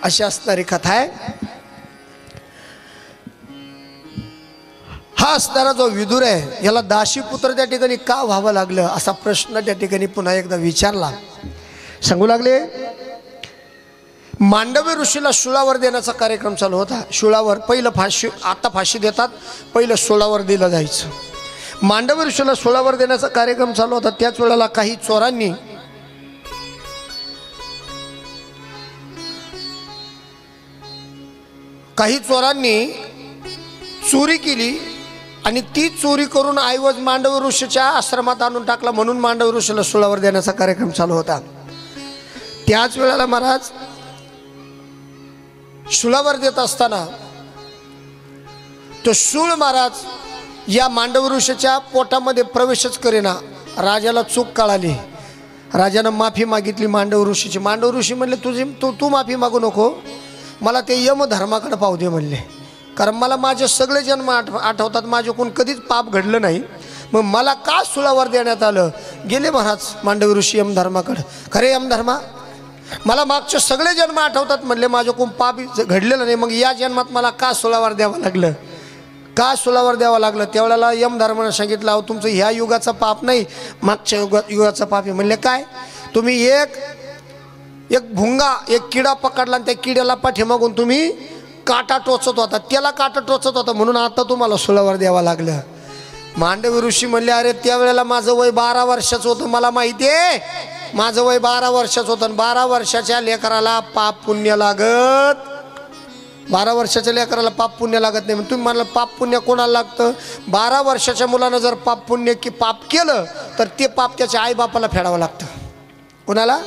अशी असणारी कथा आहे। हा असणारा जो विदुर आहे याला दासीपुत्र त्या ठिकाणी का व्हावं लागलं असा प्रश्न त्या ठिकाणी पुन्हा एकदा विचारला। सांगू लागले, मांडवी ऋषीला शूळावर देण्याचा कार्यक्रम चालू होता। शूळावर पहिलं फाशी, आता फाशी देतात, पहिलं शूळावर दिलं जायचं। मांडवी ऋषीला शूळावर देण्याचा कार्यक्रम चालू होता। त्याच वेळेला काही चोरांनी चोरी केली आणि ती चोरी करून ऐवज मांडवी ऋषीच्या आश्रमात आणून टाकला, म्हणून मांडवी ऋषीला शूळावर देण्याचा कार्यक्रम चालू होता। त्याच वेळेला महाराज शूळावर देत असताना तो शूळ महाराज या मांडवी ऋषीच्या पोटामध्ये प्रवेशच करेना। राजाला चूक कळाली, राजानं माफी मागितली मांडवी ऋषीची। मांडवी ऋषी म्हणले, तू माफी मागू नको, मला ते यमधर्माकडे पाहू दे म्हणले, कारण मला माझे सगळे जन्म आठवतात, माझ्याकडून कधीच पाप घडलं नाही, मग मला का शूळावर देण्यात आलं। गेले महाराज मांडवी ऋषी यमधर्माकडे, खरे यमधर्मा मला मागचे सगळे जन्म आठवतात म्हणले, माझ्याकडून पाप घडलेलं नाही, मग या जन्मात मला का शूळावर द्यावं लागलं, का शूळावर द्यावं लागलं। त्यावेळेला यमधर्मानं सांगितलं, अहो तुमचं ह्या युगाचं पाप नाही, मागच्या युगाचं पाप आहे। म्हणले काय, तुम्ही एक भुंगा, एक किडा पकडला आणि त्या किड्याला पाठीमागून तुम्ही काटा टोचत होता, त्याला काटा टोचत होता, म्हणून आता तुम्हाला शूळावर द्यावं लागलं। मांडवी ऋषी म्हणले, अरे त्यावेळेला माझं वय 12 वर्षाचं होतं, मला माहिती आहे माझं वय 12 वर्षाचं होतं, आणि 12 वर्षाच्या लेकराला पाप पुण्य लागत, 12 वर्षाच्या लेकराला पाप पुण्य लागत नाही। तुम्ही म्हणाल पाप पुण्य कोणाला लागतं, 12 वर्षाच्या मुलानं जर पाप पुण्य की पाप केलं तर ते पाप त्याच्या आईबापाला फेडावं लागतं। कोणाला,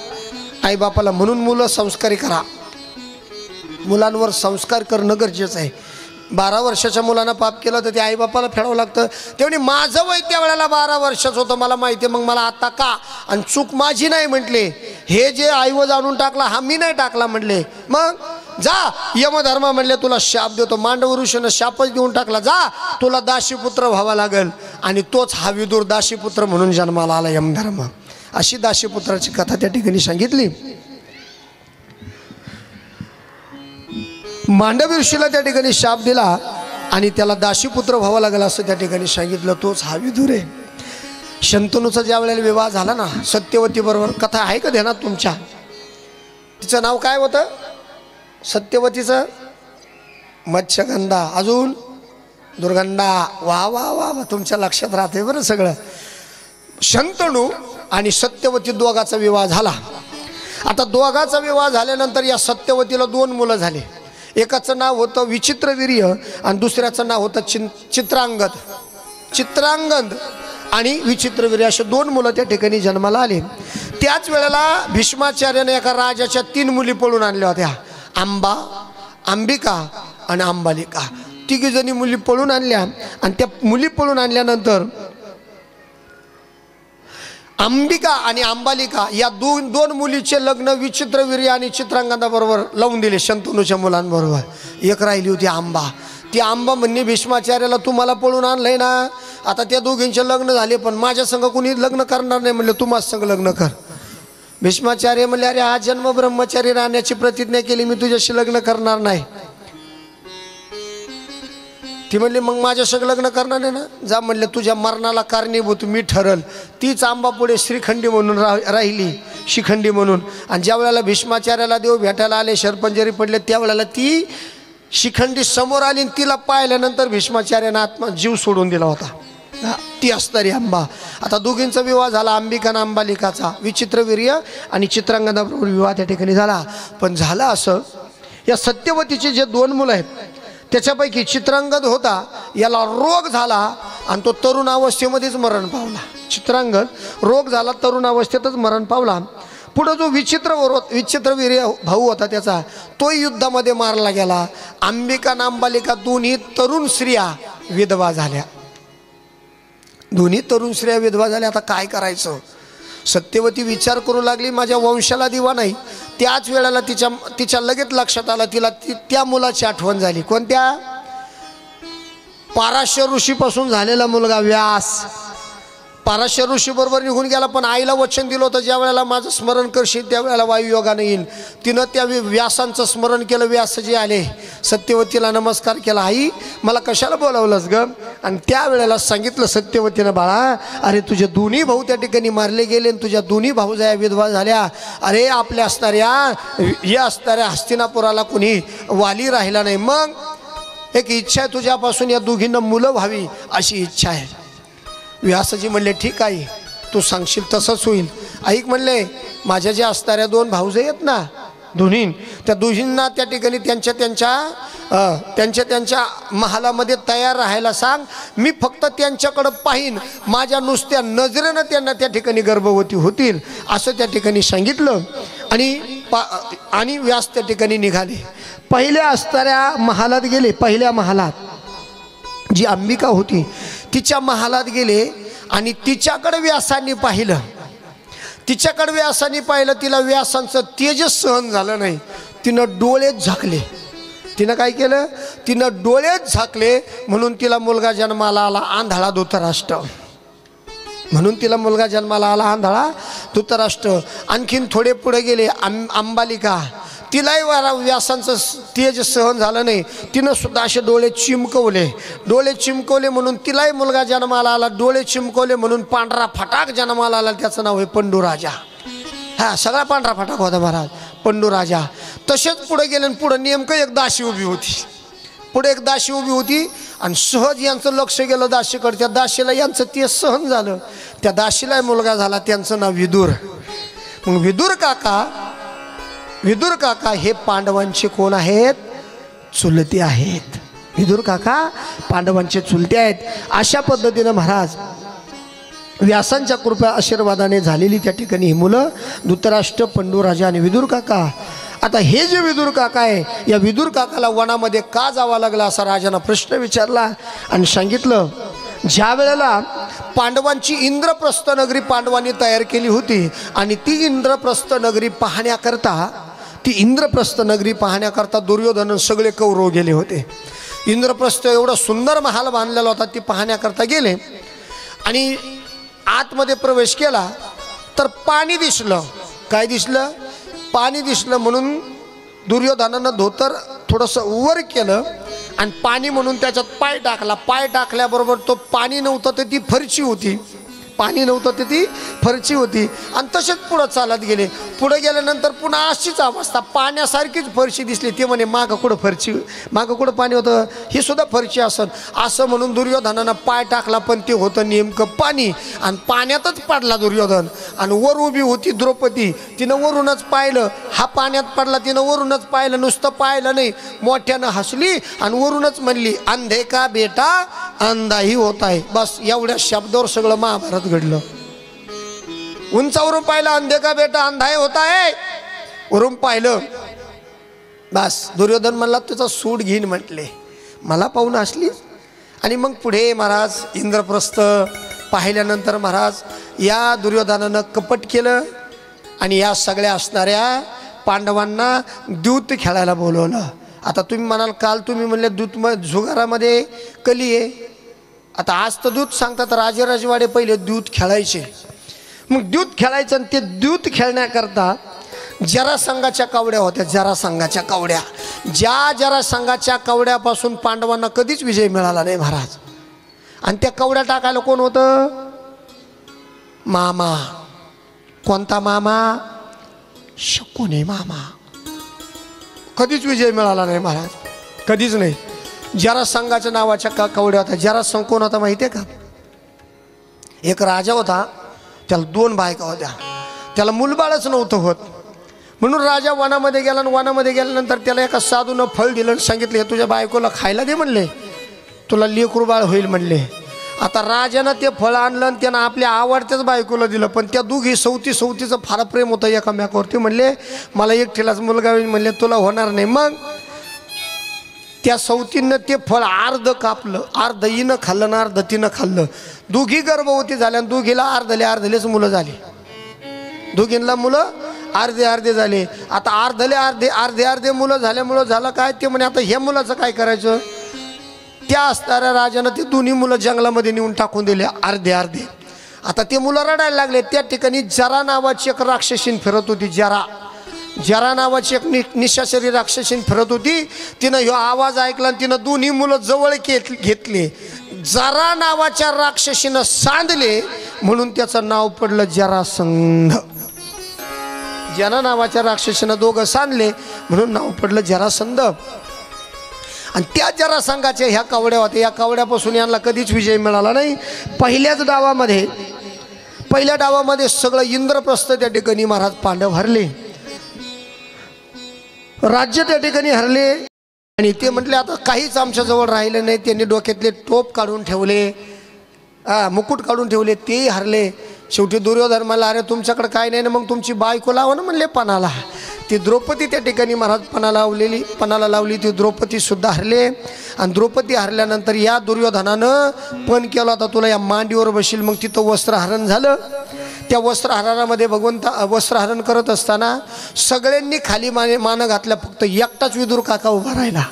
आईबापाला। म्हणून मुलं संस्कारी करा, मुलांवर संस्कार करणं गरजेचं आहे। 12 वर्षाच्या मुलांना पाप केलं तर ते आईबापाला फेडावं लागतं। तेवढी माझं वय त्यावेळेला 12 वर्षाचं होतं, मला माहिती आहे, मग मला आता का, आणि चूक माझी नाही म्हटले, हे जे ऐवज आणून टाकला हा मी नाही टाकला म्हटले, मग जा यमधर्मा म्हणले तुला शाप देतो। मांडवी ऋषीनं शापच देऊन टाकला, जा तुला दासीपुत्र व्हावा लागेल, आणि तोच हा विदुर दासीपुत्र म्हणून जन्माला आला यमधर्मा। अशी दासीपुत्राची कथा त्या ठिकाणी सांगितली। मांडवी ऋषीला त्या ठिकाणी शाप दिला आणि त्याला दासीपुत्र व्हावं लागेल असं त्या ठिकाणी सांगितलं, तोच हा विदुर आहे। शंतनूचा ज्या वेळेला विवाह झाला ना सत्यवती बरोबर, कथा आहे का ध्यानात तुमच्या, तिचं नाव काय होतं सत्यवतीचं, मत्स्यगंधा, अजून दुर्गंधा, वा वा वा वा, तुमच्या लक्षात राहते बरं सगळं। शंतनू आणि सत्यवती दोघाचा विवाह झाला। आता दोघाचा विवाह झाल्यानंतर या सत्यवतीला 2 मुलं झाले, एकाचं नाव होतं विचित्रवीर्य आणि दुसऱ्याचं नाव होतं चित्रांगद। चित्रांगद आणि विचित्रवीर्य असे 2 मुलं त्या ठिकाणी जन्माला आले। त्याच वेळेला भीष्माचार्याने एका राजाच्या 3 मुली पळून आणल्या होत्या, अंबा, अंबिका आणि अंबालिका। 3 जणी मुली पळून आणल्या, आणि त्या मुली पळून आणल्यानंतर अंबिका आणि अंबालिका या दोन मुलीचे लग्न विचित्रवीर्य आणि चित्रांगदाबरोबर लावून दिले, शंतनूच्या मुलांबरोबर। एक राहिली होती आंबा। ती आंबा म्हणणे भीष्माचार्याला तुम्हाला पळून आणलंय ना, आता त्या दोघींचे लग्न झाले, पण माझ्या संग कोणी लग्न करणार नाही म्हणले, तू माझ्या संग लग्न कर। भीष्माचार्य म्हणले, अरे हा जन्म ब्रह्मचारी राहण्याची प्रतिज्ञा केली, मी तुझ्याशी लग्न करणार नाही। ती म्हणली, मग माझ्या संग लग्न करणार नाही ना, जा म्हणले, तुझ्या मरणाला कारणीभूत मी ठरल। तीच आंबा पुढे श्रीखंडी म्हणून राहिली, शिखंडी म्हणून। आणि ज्या वेळेला भीष्माचार्याला देव भेटायला आले, शरपंजरी पडले, त्यावेळेला ती शिखंडी समोर आली, आणि तिला पाहिल्यानंतर भीष्माचार्यानं जीव सोडून दिला होता, ती असणारी आंबा। आता दोघींचा विवाह झाला, अंबिका आणि अंबालिकाचा, विचित्रवीर्य आणि चित्रांगदाबरोबर विवाह त्या ठिकाणी झाला। पण झालं असं, या सत्यवतीचे जे 2 मुलं आहेत त्याच्यापैकी चित्रांगद होता, याला रोग झाला आणि तो तरुण अवस्थेमध्येच मरण पावला। चित्रांगद रोग झाला, तरुण अवस्थेतच मरण पावला। पुढे जो विचित्रवीर्य भाऊ होता त्याचा, तोही युद्धामध्ये मारला गेला। अंबिका आणि अंबालिका दोन्ही तरुण स्त्रिया विधवा झाल्या, दोन्ही तरुण स्त्रिया विधवा झाल्या। आता काय करायचं, सत्यवती विचार करू लागली, माझ्या वंशाला दिवा नाही। त्याच वेळेला तिच्या लगेच लक्षात आलं, तिला त्या मुलाची आठवण झाली। कोणत्या, पाराशर ऋषीपासून झालेला मुलगा व्यास, पराशर ऋषी बरोबर निघून गेला, पण आईला वचन दिलं होतं ज्या वेळेला माझं स्मरण करशील त्यावेळेला वायुयोगानं येईल. तिनं त्या व्यासांचं स्मरण केलं. व्यासजी आले, सत्यवतीला नमस्कार केला, आई मला कशाला बोलावलंस ग? आणि त्यावेळेला सांगितलं सत्यवतीनं, बाळा अरे तुझे दोन्ही भाऊ त्या ठिकाणी मारले गेले आणि तुझ्या दोन्ही भाऊजाया विधवा झाल्या. अरे आपल्या असणाऱ्या हस्तिनापुराला कुणी वाली राहिला नाही. मग एक इच्छा आहे तुझ्यापासून, या दोघींना मुलं व्हावी अशी इच्छा आहे. व्यासजी म्हणले ठीक आहे, तू सांगशील तसंच होईल. ऐक म्हणले, माझ्या ज्या असणाऱ्या 2 भाऊजे आहेत ना दोन्ही, त्या दोघींना त्या ठिकाणी त्यांच्या महालामध्ये तयार राहायला सांग. मी फक्त त्यांच्याकडं पाहीन, माझ्या नुसत्या नजरेनं त्यांना त्या ठिकाणी गर्भवती होतील असं त्या ठिकाणी सांगितलं. आणि व्यास त्या ठिकाणी निघाले. पहिल्या असणाऱ्या महालात गेले. पहिल्या महालात जी अंबिका होती तिच्या महालात गेले आणि तिच्याकडे व्यासांनी पाहिलं. तिला व्यासांचं तेजस सहन झालं नाही. तिनं डोळेच झाकले. तिनं काय केलं? तिनं डोळेच झाकले. म्हणून तिला मुलगा जन्माला आला आंधळा धृतराष्ट्र. आणखीन थोडे पुढे गेले. अंबालिका, तिलाही व्यासांचं तेज सहन झालं नाही. तिनं सुद्धा असे डोळे चिमकवले म्हणून तिलाही मुलगा जन्माला आला. डोळे चिमकवले म्हणून पांढरा फटाक जन्माला आला. त्याचं नाव आहे पंडूराजा. हा सगळा पांढरा फटाक होता महाराज, पंडूराजा. तसेच पुढे गेले आणि पुढे नेमकं एक दासी उभी होती. आणि सहज यांचं लक्ष गेलं दासीकडे. त्या दासीला यांचं तेज सहन झालं. त्या दासीला मुलगा झाला. त्यांचं नाव विदुर. मग विदुर काका हे पांडवांचे कोण आहेत? चुलते आहेत. विदुर काका पांडवांचे चुलते आहेत. अशा पद्धतीनं महाराज व्यासांच्या कृपा आशीर्वादाने झालेली त्या ठिकाणी ही मुलं धृतराष्ट्र, पंडूराजा आणि विदुर काका. आता हे जे विदुर काका आहे, या विदुर काकाला वनामध्ये का जावं लागलं असा राजांना प्रश्न विचारला आणि सांगितलं, ज्या वेळेला पांडवांची इंद्रप्रस्थ नगरी पांडवांनी तयार केली होती आणि ती इंद्रप्रस्थ नगरी पाहण्याकरता दुर्योधन सगळे कौरव गेले होते. इंद्रप्रस्थ एवढा सुंदर महाल बांधलेला होता. ती पाहण्याकरता गेले आणि आतमध्ये प्रवेश केला तर पाणी दिसलं. काय दिसलं? पाणी दिसलं. म्हणून दुर्योधनानं धोतर थोडंसं वर केलं आणि पाणी म्हणून त्याच्यात पाय टाकला. पाय टाकल्याबरोबर तो पाणी नव्हतं तर ती फरची होती. आणि तसेच पुढं चालत गेले. पुढे गेल्यानंतर पुन्हा अशीच अवस्था, पाण्यासारखीच फरशी दिसली. ते म्हणे मागं कुठं पाणी होतं, हे सुद्धा फरशी असं म्हणून दुर्योधनानं पाय टाकला. पण ते होतं नेमकं पाणी आणि पाण्यातच पडला दुर्योधन. आणि वर उभी होती द्रौपदी, तिनं वरूनच पाहिलं. हा पाण्यात पडला, तिनं वरूनच पाहिलं. नुसतं पाहिलं नाही, मोठ्यानं हसली आणि वरूनच म्हणली, अंधे का बेटा अंधाही होता है. बस एवढ्या शब्दावर सगळं महाभारत घडलं. उंचावरून पाहिलं, अंधे का बेटा अंधाही होता है, वरून पाहिलं. बस दुर्योधन म्हणला तुझा सूड घेईन म्हटले. मला पाहून हसली. आणि मग पुढे महाराज इंद्रप्रस्थ पाहिल्यानंतर महाराज या दुर्योधनानं कपट केलं आणि या सगळ्या असणाऱ्या पांडवांना द्यूत खेळायला बोलवलं. आता तुम्ही म्हणाल, काल तुम्ही म्हणले दूत जुगारामध्ये कली आहे. आता आज तर दूत सांगतात, राजे राजवाडे पहिले दूत खेळायचे. मग दूत खेळायचं आणि ते दूत खेळण्याकरता जरासंघाच्या कावड्या होत्या. जरासंघाच्या कावड्यापासून पांडवांना कधीच विजय मिळाला नाही महाराज. आणि त्या कावड्या टाकायला कोण होतं? मामा. कोणता मामा? शकुनी मामा. कधीच विजय मिळाला नाही महाराज, कधीच नाही. जरासंघाच्या नावाच्या कावड्या होत्या. जरासंघ कोण होता माहिती आहे का? एक राजा होता, त्याला 2 बायका होत्या. त्याला मूलबाळच नव्हतं होत. म्हणून राजा वनामध्ये गेला आणि वनामध्ये गेल्यानंतर त्याला एका साधूनं फळ दिलं आणि सांगितलं, हे तुझ्या बायकोला खायला दे म्हणले, तुला लेकरू बाळ होईल म्हणले. आता राजानं ते फळ आणलं आणि त्यानं आपल्या आवडत्याच बायकोला दिलं. पण त्या दोघी सवतीचं फार प्रेम होतं एकामेकावरती. म्हणले मला एकटीलाच मुलगा होईल म्हणले, तुला होणार नाही. मग त्या सवतीनं ते फळ अर्ध कापलं. अर्ध हिनं खाल्लं ना अर्ध तिनं खाल्लं. दोघी गर्भवती झाल्या आणि दोघीला अर्धलेच मुलं झाली. दोघींना मुलं अर्धे झाले. आता अर्धे मुलं झाल्यामुळं झालं काय, ते म्हणे आता ह्या मुलाचं काय करायचं? त्या असणाऱ्या राजानं ते दोन्ही मुलं जंगलामध्ये नेऊन टाकून दिले अर्धे. आता ते मुलं रडायला लागले. त्या ठिकाणी जरा नावाची एक राक्षसीन फिरत होती. जरा नावाची एक निशाचरी राक्षसीन फिरत होती. तिनं ह्यो आवाज ऐकला आणि तिनं दोन्ही मुलं जवळ घेतले. जरा नावाच्या राक्षसीनं सांधले म्हणून त्याचं नाव पडलं जरासंध. जरा नावाच्या राक्षसीनं दोघं सांधले म्हणून नाव पडलं जरासंध. आणि त्या जरासंघाच्या ह्या कावड्या होत्या. या कावड्यापासून यांना कधीच विजय मिळाला नाही. पहिल्या डावामध्ये सगळं इंद्रप्रस्थ त्या ठिकाणी महाराज पांडव हरले. राज्य त्या ठिकाणी हरले. आणि ते म्हटले आता काहीच आमच्या जवळ राहिलं नाही. त्यांनी डोक्यातले टोप काढून ठेवले, मुकुट काढून ठेवले, तेही हरले. शेवटी दुर्योधन म्हणला अरे तुमच्याकडे काय नाही ना मग तुमची बायको लावा ना म्हणले पणाला. ती द्रौपदी त्या ठिकाणी महाराज पणाला लावली. ती द्रौपदी सुद्धा हरले. आणि द्रौपदी हरल्यानंतर या दुर्योधनानं पण केलं आता तुला या मांडीवर बशील. मग तिथं वस्त्रहरण झालं. त्या वस्त्रहरणामध्ये भगवंता वस्त्रहरण करत असताना सगळ्यांनी खाली मान घातल्या. फक्त एकटाच विदुर काका उभा राहिला.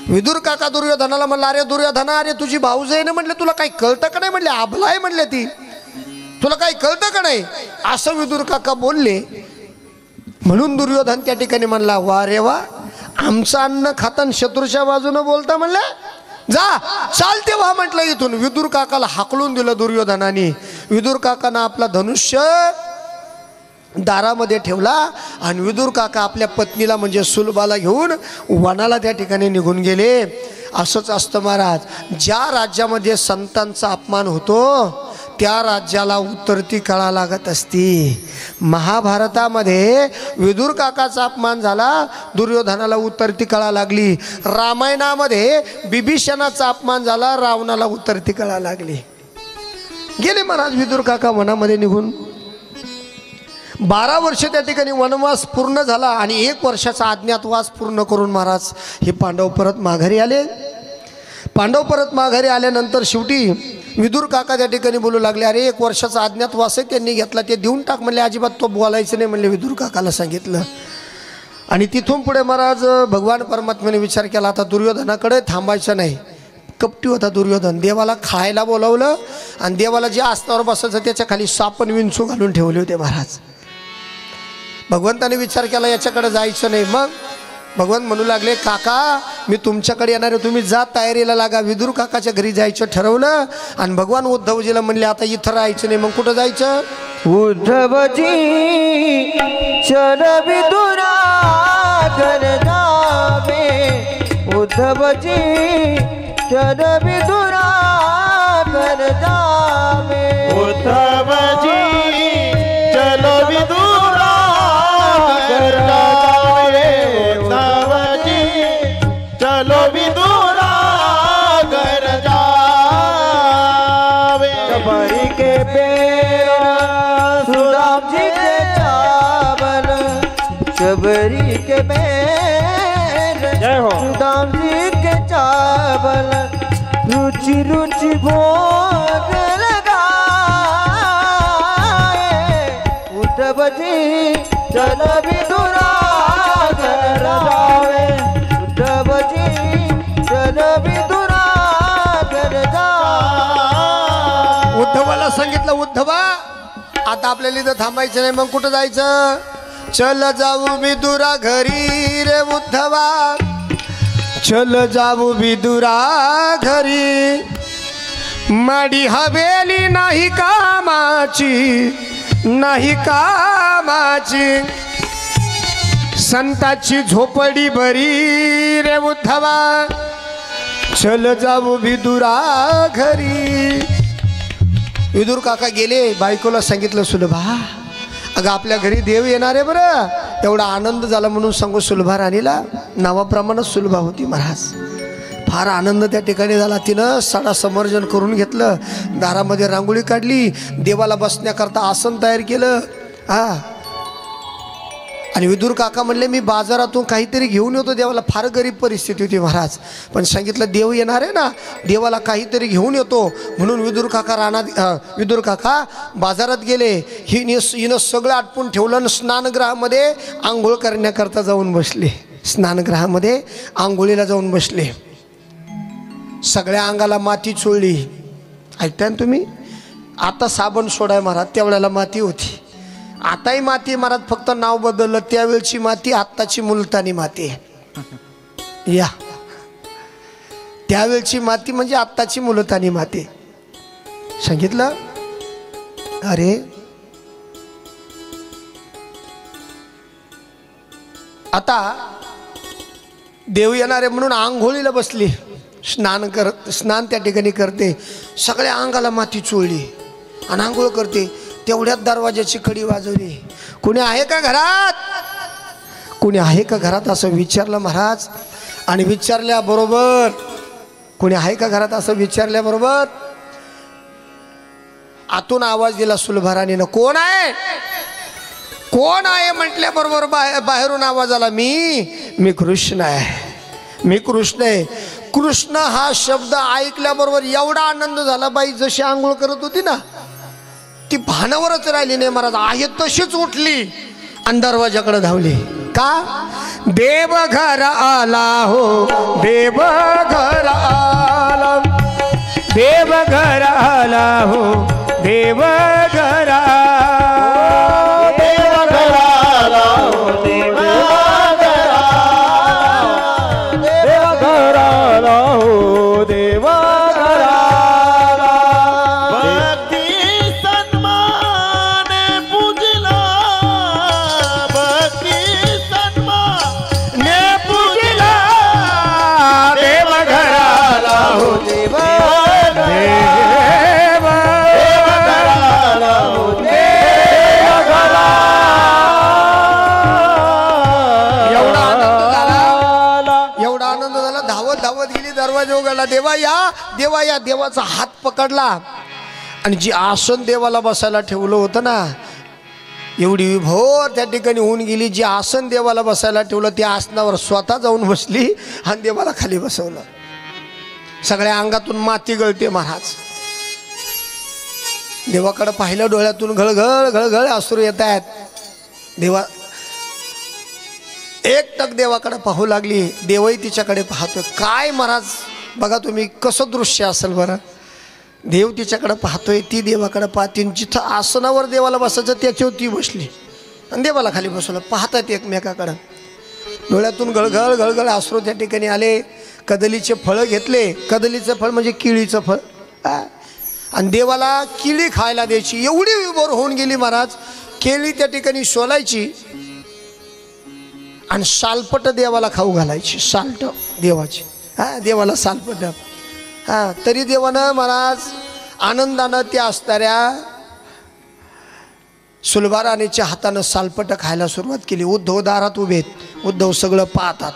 विदुर काका दुर्योधनाला म्हणला अरे दुर्योधना अरे तुझी भाऊज आहे ना म्हणले तुला काही कळतं का नाही म्हणले. आबला आहे म्हणले ती, तुला काही कळतं का नाही असं विदुर काका बोलले. म्हणून दुर्योधन त्या ठिकाणी म्हणला वा रे वा आमचं अन्न खातान शत्रूच्या बाजूनं बोलता म्हणलं जा चालते वा म्हटलं. इथून विदुर काकाला हाकलून दिलं दुर्योधनाने. विदुर काकानं आपला धनुष्य दारामध्ये ठेवला आणि विदुर काका आपल्या पत्नीला म्हणजे सुलभाला घेऊन वनाला त्या ठिकाणी निघून गेले. असंच असतं महाराज. ज्या राज्यामध्ये संतांचा अपमान होतो त्या राज्याला उतरती कळा लागत असती. महाभारतामध्ये विदुर काकाचा अपमान झाला, दुर्योधनाला उतरती कळा लागली. रामायणामध्ये बिभीषणाचा अपमान झाला, रावणाला उतरती कळा लागली. गेले महाराज विदुर काका वनामध्ये निघून. 12 वर्ष त्या ठिकाणी वनवास पूर्ण झाला आणि 1 वर्षाचा अज्ञातवास पूर्ण करून महाराज हे पांडव परत माघारी आले. पांडव परत माघारी आल्यानंतर शेवटी विदुर काका त्या ठिकाणी बोलू लागले अरे 1 वर्षाचा अज्ञातवास आहे त्यांनी घेतला ते देऊन टाक म्हणले. अजिबात तो बोलायचं नाही म्हणले विदुर काकाला सांगितलं. आणि तिथून पुढे महाराज भगवान परमात्म्याने विचार केला आता दुर्योधनाकडे थांबायचं नाही. कपटी होता दुर्योधन. देवाला खायला बोलावलं आणि देवाला जे आस्थावर बसायचं त्याच्या खाली सापण विंचू घालून ठेवले होते महाराज. भगवंताने विचार केला याच्याकडे जायचं नाही. मग भगवान म्हणू लागले काका मी तुमच्याकडे येणार आहे तुम्ही जा तयारीला लागा. विदुर काकाच्या घरी जायचं ठरवलं आणि भगवान उद्धवजीला म्हणले आता इथं राहायचं नाही. मग कुठं जायचं. उद्धवजी चल विदुरा घर जावे. उद्धवजी चल विदुरा घर जावे. उद्धवजी चल विदुरा घर जावे. उद्धवजी चलो विदुरा घर जावे. शबरी के पैर सुदाम जी के चावल. शबरी के पैर सुदाम जी के चावल. रुचि रुचि भोग लगाए. उद्धवजी चल विदुरा घर जावे. उद्धवजी चल विदुरा घर जावे. उद्धवाला सांगितलं उद्धवा आता आपल्याला इथं थांबायचं नाही. मग कुठं जायचं. चल जाऊ विदुरा घरी रे उद्धवा. चल जाऊ विदुरा घरी. माडी हवेली नाही कामाची नाही कामाची. संताची झोपडी बरी रे उद्धवा. चल जाऊ विदुरा घरी. विदुर काका गेले. बायकोला सांगितलं सुलभा अगं आपल्या घरी देव येणार आहे बरं. एवढा आनंद झाला म्हणून सांगू सुलभा राणीला. नावाप्रमाणेच सुलभा होती महाराज. फार आनंद त्या ठिकाणी झाला. तिनं सडा समर्जन करून घेतलं. दारामध्ये रांगोळी काढली. देवाला बसण्याकरता आसन तयार केलं. आणि विदुर काका म्हणले मी बाजारातून काहीतरी घेऊन येतो देवाला. फार गरीब परिस्थिती होती महाराज. पण सांगितलं देव येणार आहे ना देवाला काहीतरी घेऊन येतो. म्हणून विदुर काका बाजारात गेले. हिनं सगळं आटपून ठेवलं आणि स्नानगृहामध्ये आंघोळ करण्याकरता जाऊन बसले. स्नानगृहामध्ये आंघोळीला जाऊन बसले. सगळ्या अंगाला माती चोळली. ऐकताय ना तुम्ही. आता साबण सोडाय महाराज, त्यावेळेला माती होती. आताही माती महाराज, फक्त नाव बदललं. त्यावेळची माती आत्ताची मुलतानी माती आहे. या त्यावेळची माती म्हणजे आत्ताची मुलतानी माती. सांगितलं. अरे आता देव येणारे म्हणून आंघोळीला बसली, स्नान त्या ठिकाणी करते. सगळ्या अंगाला माती चोळली आणि आंघोळ करते. तेवढ्यात दरवाजाची कडी वाजवली. कुणी आहे का घरात? कुणी आहे का घरात असं विचारलं महाराज. आणि विचारल्याबरोबर, कुणी आहे का घरात असं विचारल्याबरोबर आतून आवाज दिला सुलभाराणीनं, कोण आहे? कोण आहे म्हटल्याबरोबर बाहेरून आवाज आला, मी कृष्ण आहे, मी कृष्ण आहे. कृष्ण हा शब्द ऐकल्याबरोबर एवढा आनंद झाला. बाई जशी आंघोळ करत होती ना, ती भानावरच राहिली नाही महाराज. आहे तशीच उठली आणि दरवाजाकडे धावली. का? देव घर आला हो, देव घर आला, देव घर आला हो, देव घर आला, देव घराला हो, देव घराला हो, देव घराला. भक्ती सन्मान पूजला, भक्ती सन्मान पूजला, देव घराला हो, देव दरवाजा उघडला. देवा या, देवा या. देवाचा हात पकडला आणि जी आसन देवाला बसायला ठेवलं होतं ना, एवढी विभोर त्या ठिकाणी होऊन गेली. जी आसन देवाला बसायला ठेवलं त्या आसनावर स्वतः जाऊन बसली आणि देवाला खाली बसवलं. सगळ्या अंगातून माती गळते महाराज. देवाकडे पाहिलं, डोळ्यातून घळघळ घळघळ अश्रू येत आहेत. देवा एकटक देवाकडे पाहू लागली. देवही तिच्याकडे पाहतोय. काय महाराज बघा तुम्ही कसं दृश्य असेल बरं. देव तिच्याकडे पाहतोय, ती देवाकडे पाहते. जिथं आसनावर देवाला बसायचं त्याच्यावर ती बसली आणि देवाला खाली बसवलं. पाहतात एकमेकाकडं. डोळ्यातून गळगळ गळगळ अश्रू त्या ठिकाणी आले. कदलीचे फळं घेतले. कदलीचं फळ म्हणजे केळीचं फळ. आणि देवाला केळी खायला द्यायची. एवढी विभोर होऊन गेली महाराज. केळी त्या ठिकाणी सोलायची आणि सालपट देवाला खाऊ घालायची. सालट देवाची, देवाला सालपट. तरी देवानं महाराज आनंदानं त्या असणाऱ्या सुलभाराणीच्या हातानं सालपट खायला सुरुवात केली. उद्धव दारात उभे आहेत. उद्धव सगळं पाहतात.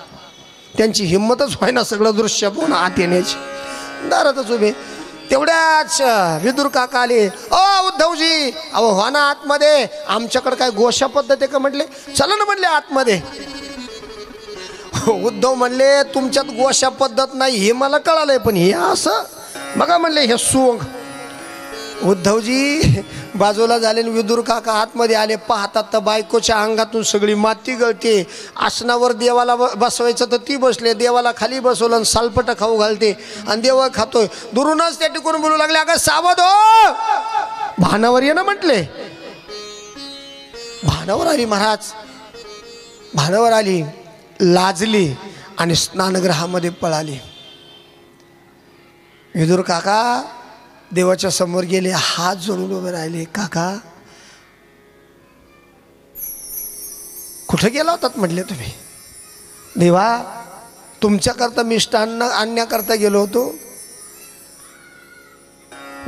त्यांची हिंमतच व्हायना सगळं दृश्य पूर्ण आत येण्याची. दारातच उभे. तेवढ्याच विदुर काका आले. ओ उद्धवजी, अहो व्हा ना आतमध्ये. आमच्याकडे काय गोशा पद्धत आहे का म्हटले. चला ना म्हणले आतमध्ये. उद्धव म्हणले तुमच्यात गोशा पद्धत नाही हे मला कळालंय, पण हे असं बघा म्हणले हे सोंग. उद्धवजी बाजूला झाले. विदुर काका आतमध्ये आले. पाहतात तर बायकोच्या अंगातून सगळी माती गळते. आसनावर देवाला बसवायचं तर ती बसले. देवाला खाली बसवलं आणि सालपट खाऊ घालते आणि देव खातोय. दुरूनच त्या टिकून बोलू लागले, अगं सावध हो, भानावर ये ना म्हटले. भानावर आली महाराज. भानावर आली, लाजली आणि स्नानगृहामध्ये पळाली. विदुर काका देवाच्या समोर गेले. हात जोडून उभे राहिले. काका कुठे गेला होतात म्हटले तुम्ही. देवा तुमच्याकरता मिष्टान्न आणण्याकरता गेलो होतो.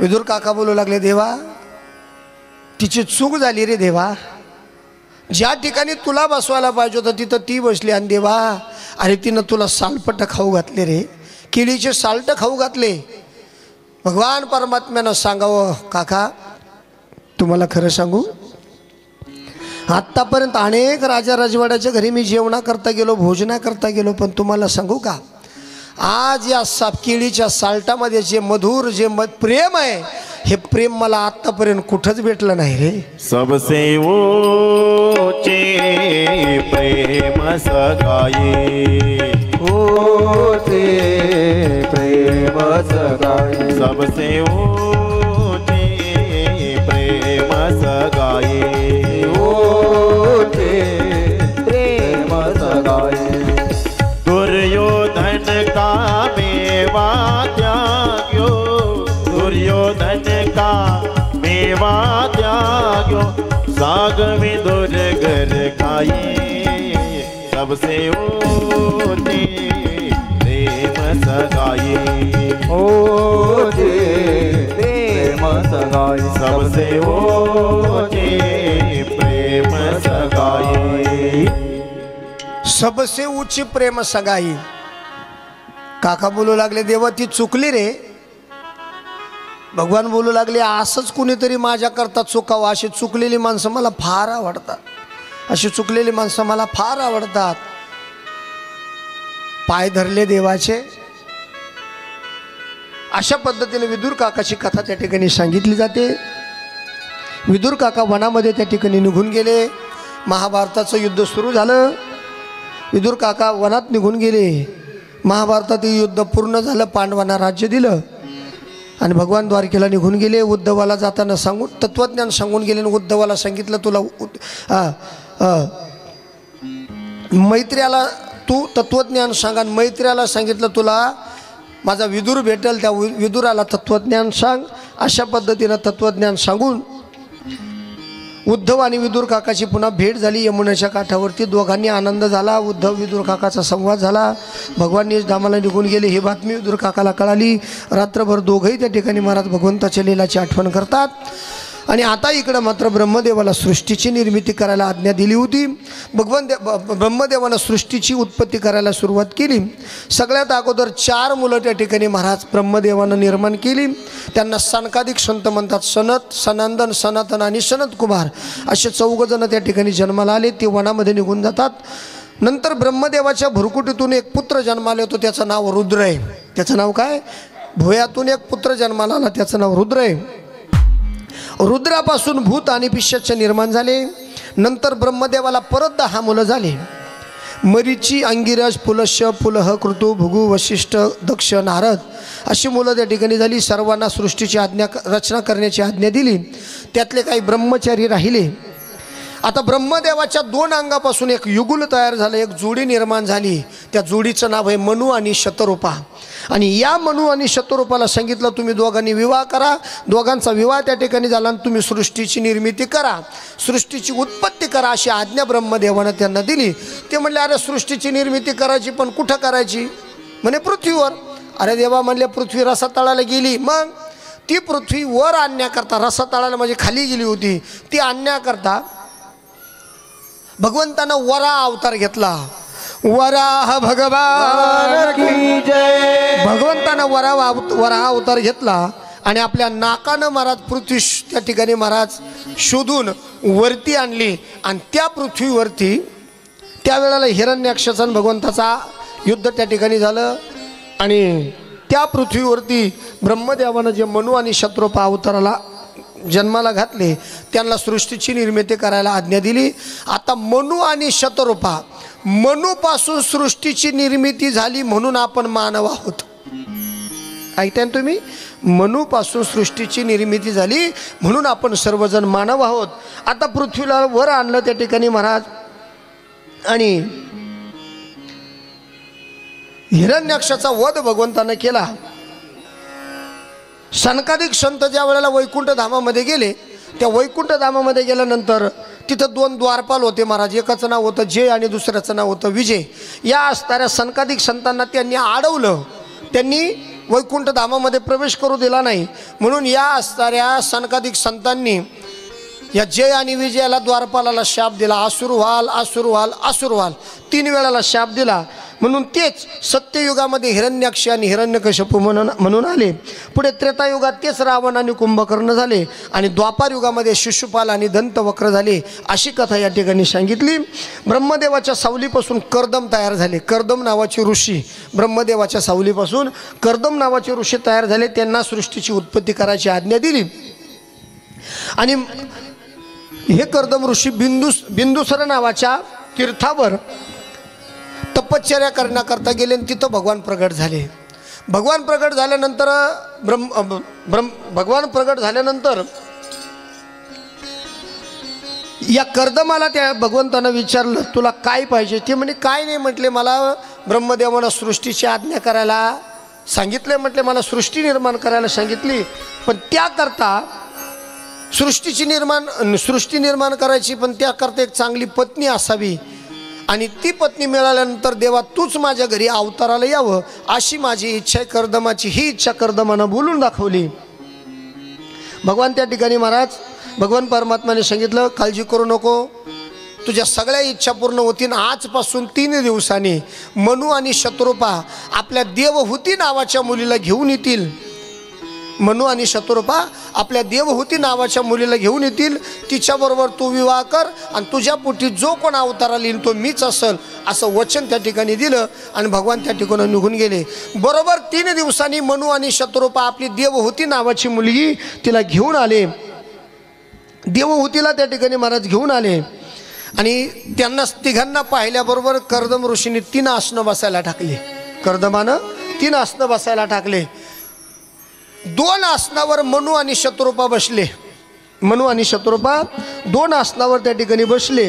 विदुर काका बोलू लागले, देवा तिची चूक झाली रे देवा. ज्या ठिकाणी तुला बसवायला पाहिजे होतं तिथं ती बसली. आणि देवा अरे तिनं तुला सालपट खाऊ घातले रे. केळीचे सालट खाऊ घातले. भगवान परमात्म्यानं सांगावं, काका तुम्हाला खरं सांगू, आत्तापर्यंत अनेक राजा राजवाड्याच्या घरी मी जेवणाकरता गेलो, भोजनाकरता गेलो, पण तुम्हाला सांगू का, आज या केळीच्या साल्टामध्ये जे मधुर जे प्रेम आहे, हे प्रेम मला आत्तापर्यंत कुठंच भेटलं नाही रे. सबसे ऊंचे प्रेम सगाई, ऊंचे प्रेम सगाई, सबसे ऊंचे सगाई होते प्रेम सगाई दुर्योधन का मेवा त्याग्यो दुर्योधन का मेवा त्याग्यो साग विदुर घर खाई सबसे होते प्रेम सगाई होते प्रेम सगाई सबसे होते प्रेम सगाई सबसे उच्च प्रेम सगाई. काका बोलू लागले देवा ती चुकली रे. भगवान बोलू लागले असंच कुणीतरी माझ्याकरता चुकावं. अशी चुकलेली माणसं मला फार आवडतात. अशी चुकलेली माणसं मला फार आवडतात. पाय धरले देवाचे. अशा पद्धतीने विदुर काकाची कथा त्या ठिकाणी सांगितली जाते. विदुर काका वनामध्ये त्या ठिकाणी निघून गेले. महाभारताचं युद्ध सुरू झालं. विदुर काका वनात निघून गेले. महाभारतातील युद्ध पूर्ण झालं. पांडवांना राज्य दिलं आणि भगवान द्वारकेला निघून गेले. उद्धवाला जाताना सांगून तत्वज्ञान सांगून गेले. उद्धवाला सांगितलं तुला मैत्र्याला तू तत्वज्ञान सांगा. मैत्र्याला सांगितलं तुला माझा विदुर भेटेल. त्या विदुराला तत्वज्ञान सांग. अशा पद्धतीनं तत्वज्ञान सांगून उद्धव आणि विदुर काकाची पुन्हा भेट झाली यमुनेच्या काठावरती. दोघांनी आनंद झाला. उद्धव विदुर काकाचा संवाद झाला. भगवान निज धामाला निघून गेले ही बातमी विदुर काकाला कळाली. रात्रभर दोघंही त्या ठिकाणी महाराज भगवंताच्या लीलाची आठवण करतात. आणि आता इकडं मात्र ब्रह्मदेवाला सृष्टीची निर्मिती करायला आज्ञा दिली होती. ब्रह्मदेवानं सृष्टीची उत्पत्ती करायला सुरुवात केली. सगळ्यात अगोदर 4 मुलं त्या ठिकाणी महाराज ब्रह्मदेवानं निर्माण केली. त्यांना सनकादिक संत म्हणतात. सनत, सनंदन, सनातन आणि सनत कुमार असे 4 जण त्या ठिकाणी जन्माला आले. ते वनामध्ये निघून जातात. नंतर ब्रह्मदेवाच्या भुरकुटीतून एक पुत्र जन्माला येतो. त्याचं नाव रुद्र आहे. त्याचं नाव काय? भुयातून एक पुत्र जन्माला आला. त्याचं नाव रुद्र आहे. रुद्रापासून भूत आणि पिशाच निर्माण झाले. नंतर ब्रह्मदेवाला परत 10 मुलं झाले. मरीची, अंगिरस, पुलस्य, पुलह, कृतू, भृगु, वशिष्ठ, दक्ष, नारद अशी मुलं त्या ठिकाणी झाली. सर्वांना सृष्टीची रचना करण्याची आज्ञा दिली. त्यातले काही ब्रह्मचारी राहिले. आता ब्रह्मदेवाच्या 2 अंगापासून एक युगुल तयार झालं. एक जोडी निर्माण झाली. त्या जोडीचं नाव आहे मनु आणि शतरूपा. आणि या मनु आणि शतरूपाला सांगितलं तुम्ही दोघांनी विवाह करा. दोघांचा विवाह त्या ठिकाणी झाला आणि तुम्ही सृष्टीची निर्मिती करा, सृष्टीची उत्पत्ती करा अशी आज्ञा ब्रह्मदेवानं त्यांना दिली. ते म्हणले अरे सृष्टीची निर्मिती करायची पण कुठं करायची? म्हणे पृथ्वीवर. अरे देवा म्हणले पृथ्वी रसातळाला गेली. मग ती पृथ्वी वर आणण्याकरता, रसातळाला म्हणजे खाली गेली होती, ती आणण्याकरता भगवंतानं वरा अवतार घेतला. वराह भगवान की जय. भगवंतानं वराह अवतार घेतला आणि आपल्या नाकानं महाराज पृथ्वी त्या ठिकाणी महाराज शोधून वरती आणली. आणि त्या पृथ्वीवरती त्यावेळेला हिरण्याक्षाचा भगवंताचा युद्ध त्या ठिकाणी झालं. आणि त्या पृथ्वीवरती ब्रह्मदेवानं जे मनु आणि शतरूपा अवताराला जन्माला घातले त्यांना सृष्टीची निर्मिती करायला आज्ञा दिली. आता मनु आणि शतरूपा, मनुपासून सृष्टीची निर्मिती झाली म्हणून आपण मानव आहोत. ऐकताय तुम्ही? मनुपासून सृष्टीची निर्मिती झाली म्हणून आपण सर्वजण मानव आहोत. आता पृथ्वीला वर आणलं त्या ठिकाणी महाराज. आणि हिरण्याक्षाचा वध भगवंतानं केला. सनकादिक संत ज्या वेळेला वैकुंठ धामामध्ये गेले, त्या वैकुंठ धामामध्ये गेल्यानंतर तिथं 2 द्वारपाल होते महाराज. एकाचं नाव होतं जय आणि दुसऱ्याचं नाव होतं विजय. या असणाऱ्या सनकादिक संतांना त्यांनी अडवलं. त्यांनी वैकुंठ धामामध्ये प्रवेश करू दिला नाही. म्हणून या असणाऱ्या सनकादिक संतांनी या जय आणि विजयाला द्वारपालाला शाप दिला. आसुर व्हाल, आसुर व्हाल, आसुर व्हाल 3 वेळाला शाप दिला. म्हणून तेच सत्ययुगामध्ये हिरण्याक्ष आणि हिरण्यकश्यप म्हणून आले. पुढे त्रेतायुगात तेच रावण आणि कुंभकर्ण झाले. आणि द्वापार युगामध्ये शिशुपाल आणि दंतवक्र झाले. अशी कथा या ठिकाणी सांगितली. ब्रह्मदेवाच्या सावलीपासून कर्दम तयार झाले. कर्दम नावाचे ऋषी, ब्रह्मदेवाच्या सावलीपासून कर्दम नावाचे ऋषी तयार झाले. त्यांना सृष्टीची उत्पत्ती करायची आज्ञा दिली. आणि हे कर्दम ऋषी बिंदुसर नावाच्या तीर्थावर तपश्चर्या करण्याकरता गेले आणि तिथं भगवान प्रगट झाले. भगवान प्रगट झाल्यानंतर या कर्दमाला त्या भगवंतानं विचारलं तुला काय पाहिजे? ते म्हणे काय नाही. म्हटले मला ब्रह्मदेवानं सृष्टीची आज्ञा करायला सांगितले. म्हटले मला सृष्टी निर्माण करायला सांगितली, पण त्याकरता सृष्टी निर्माण करायची, पण त्याकरता एक चांगली पत्नी असावी, आणि ती पत्नी मिळाल्यानंतर देवा तूच माझ्या घरी अवताराला यावं अशी माझी इच्छा आहे कर्दमाची. ही इच्छा कर्दमानं बोलून दाखवली. भगवान त्या ठिकाणी महाराज भगवान परमात्माने सांगितलं काळजी करू नको, तुझ्या सगळ्या इच्छा पूर्ण होतील. आजपासून 3 दिवसांनी मनू आणि शत्रुपा आपल्या देवहूती नावाच्या मुलीला घेऊन येतील. मनू आणि शत्रुपा आपल्या देवहूती नावाच्या मुलीला घेऊन येतील. तिच्याबरोबर तू विवाह कर आणि तुझ्या पोटी जो कोण अवताराला येईल तो मीच असेल असं वचन त्या ठिकाणी दिलं आणि भगवान त्या ठिकाणी निघून गेले. बरोबर 3 दिवसांनी मनू आणि शत्रुपा आपली देवहूती नावाची मुलगी तिला घेऊन आले. देवहूतीला त्या ठिकाणी महाराज घेऊन आले आणि त्यांना तिघांना पाहिल्याबरोबर कर्दम ऋषीने 3 आसनं बसायला टाकले. कर्दमानं 3 आसनं बसायला टाकले. 2 आसनावर मनू आणि शत्रुपा बसले. मनू आणि शत्रुपा 2 आसनावर त्या ठिकाणी बसले.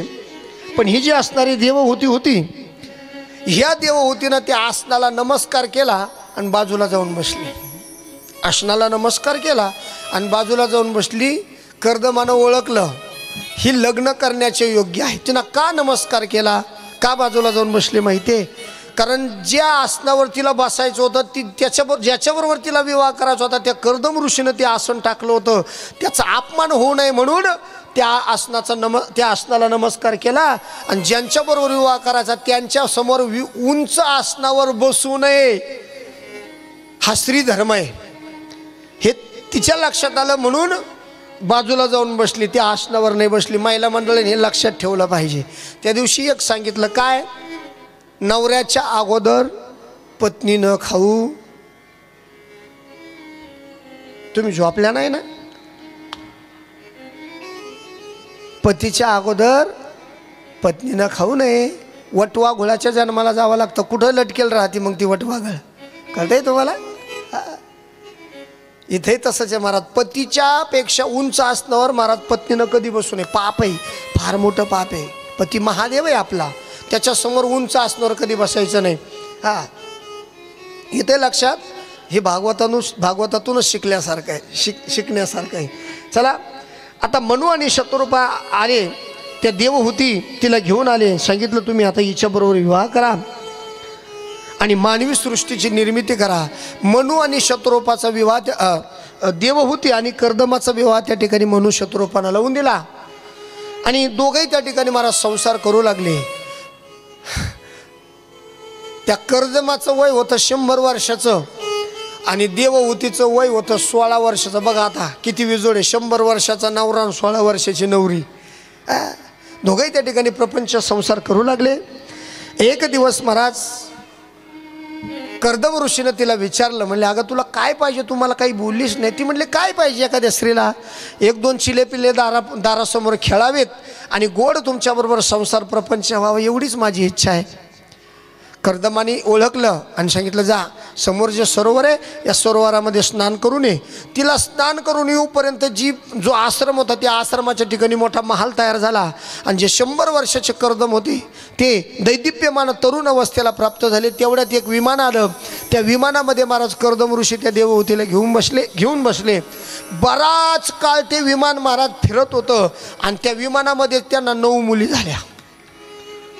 पण ही जी असणारी देवहूती होती, ह्या देवहूतीनं त्या आसनाला नमस्कार केला आणि बाजूला जाऊन बसली. आसनाला नमस्कार केला आणि बाजूला जाऊन बसली. कर्दमानं ओळखलं ही लग्न करण्याचे योग्य आहे. तिनं का नमस्कार केला, का बाजूला जाऊन बसली माहिती आहे? कारण ज्या आसनावर तिला बसायचं होतं ज्याच्याबरोबर तिला विवाह करायचा होता त्या कर्दम ऋषीनं ते आसन टाकलं होतं. त्याचा अपमान होऊ नये म्हणून त्या आसनाला नमस्कार केला आणि ज्यांच्याबरोबर विवाह करायचा त्यांच्या समोर उंच आसनावर बसू नये, हा स्त्री धर्म आहे हे तिच्या लक्षात आलं म्हणून बाजूला जाऊन बसली. त्या आसनावर नाही बसली. महिला मंडळीने हे लक्षात ठेवलं पाहिजे. त्या दिवशी एक सांगितलं काय, नवऱ्याच्या अगोदर पत्नी न खाऊ. तुम्ही झोपल्या नाही ना? पतीच्या अगोदर पत्नीनं खाऊ नये. वटवा घोळाच्या जन्माला जावं लागतं. कुठं लटकेल राहते मग ती वटवाघळ, कळतंय तुम्हाला? इथे तसंच आहे महाराज. पतीच्या पेक्षा उंच आसनावर महाराज पत्नीनं कधी बसू नये. पाप आहे, फार मोठं पाप आहे. पती महादेव आहे आपला, त्याच्यासमोर उंच आसनावर कधी बसायचं नाही. हां, इथे लक्षात, हे भागवतातूनच शिकल्यासारखं आहे, शिकण्यासारखं आहे. चला आता मनू आणि शत्रुपा आले. त्या देवहूती तिला घेऊन आले. सांगितलं तुम्ही आता हिच्याबरोबर विवाह करा आणि मानवी सृष्टीची निर्मिती करा. मनू आणि शत्रुपाचा विवाह, देवहूती आणि कर्दमाचा विवाह त्या ठिकाणी मनू शत्रुपानं लावून दिला आणि दोघंही त्या ठिकाणी महाराज संसार करू लागले. त्या कर्दमाचं वय होतं 100 वर्षाचं आणि देवहूतीचं वय होतं 16 वर्षाचं. बघा आता किती विजोड आहे. 100 वर्षाचा नवरा आणि 16 वर्षाची नवरी. दोघंही त्या ठिकाणी प्रपंच संसार करू लागले. एक दिवस महाराज कर्दम ऋषीनं तिला विचारलं, म्हणले अगं तुला काय पाहिजे? तू मला काही बोललीच नाही. ती म्हणले काय पाहिजे एखाद्या स्त्रीला? 1-2 चिलेपिले दारासमोर खेळावेत आणि गोड तुमच्याबरोबर संसार प्रपंच व्हावा एवढीच माझी इच्छा आहे. कर्दमाने ओळखलं आणि सांगितलं जा समोर जे सरोवर आहे या सरोवरामध्ये स्नान करून ये. तिला स्नान करून येऊपर्यंत जो आश्रम होता त्या आश्रमाच्या ठिकाणी मोठा महाल तयार झाला आणि जे 100 वर्षाचे कर्दम होते ते दैदिप्यमान तरुण अवस्थेला प्राप्त झाले. तेवढ्यात एक विमान आलं. त्या विमानामध्ये महाराज कर्दम ऋषी त्या देवहूतीला घेऊन बसले. बराच काळ ते विमान महाराज फिरत होतं आणि त्या विमानामध्ये त्यांना 9 मुली झाल्या.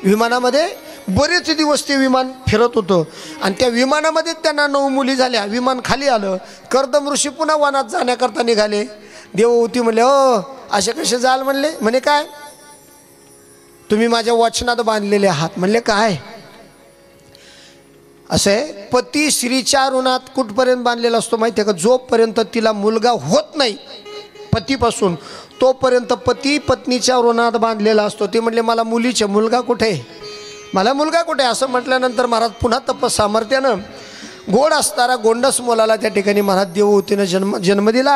विमानामध्ये बरेच दिवस ते विमान फिरत होतं आणि त्या विमानामध्ये त्यांना 9 मुली झाल्या. विमान खाली आलं. कर्दम ऋषी पुन्हा वनात जाण्याकरता निघाले. देवहूती म्हणले असे कसे जाल? म्हणले म्हणे काय तुम्ही माझ्या वचनात बांधलेले आहात. म्हणले काय? असे पती स्त्रीच्या ऋणात कुठपर्यंत बांधलेला असतो माहिती आहे का? जोपर्यंत तिला मुलगा होत नाही पतीपासून तोपर्यंत पती पत्नीच्या ऋणात बांधलेला असतो. ते म्हणले मला मुलीचे मुलगा कुठे, मला मुलगा कुठे? असं म्हटल्यानंतर महाराज पुन्हा तपसामर्थ्यानं गोड असणारा गोंडस मुलाला त्या ठिकाणी महाराज देवहूतीनं जन्म दिला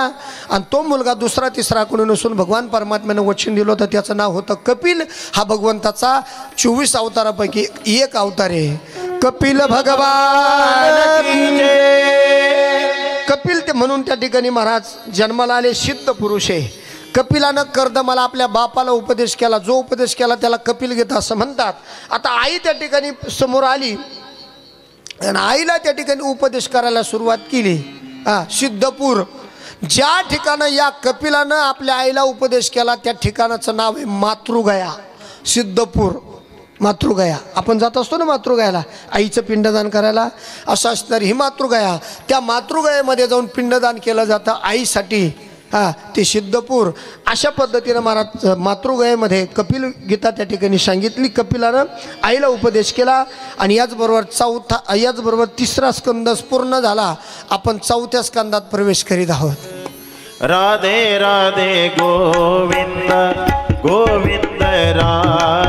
आणि तो मुलगा दुसरा तिसरा कोणी नसून भगवान परमात्म्यानं वचन दिलं होतं. त्याचं नाव होतं कपिल. हा भगवंताचा 24 अवतारापैकी एक अवतार आहे. कपिल भगवान की जय. कपिल ते म्हणून त्या ठिकाणी महाराज जन्माला आले. सिद्ध पुरुष आहे कपिलानं कर्दमाला आपल्या बापाला उपदेश केला, जो उपदेश केला त्याला कपिल गीता असं म्हणतात. आता आई त्या ठिकाणी समोर आली आणि आईला त्या ठिकाणी उपदेश करायला सुरुवात केली. सिद्धपूर ज्या ठिकाणं या कपिलानं आपल्या आईला उपदेश केला त्या ठिकाणाचं नाव आहे मातृगया. सिद्धपूर मातृगया. आपण जात असतो ना मातृगयाला आईचं पिंडदान करायला, असं असणार ही मातृगया. त्या मातृगयेमध्ये जाऊन पिंडदान केलं जातं आईसाठी. ते सिद्धपूर. अशा पद्धतीनं महाराज मातृगयेमध्ये कपिल गीता त्या ठिकाणी सांगितली. कपिलानं आईला उपदेश केला आणि याचबरोबर तिसरा स्कंद पूर्ण झाला. आपण चौथ्या स्कंदात प्रवेश करीत आहोत. राधे राधे गोविंद गोविंद राधे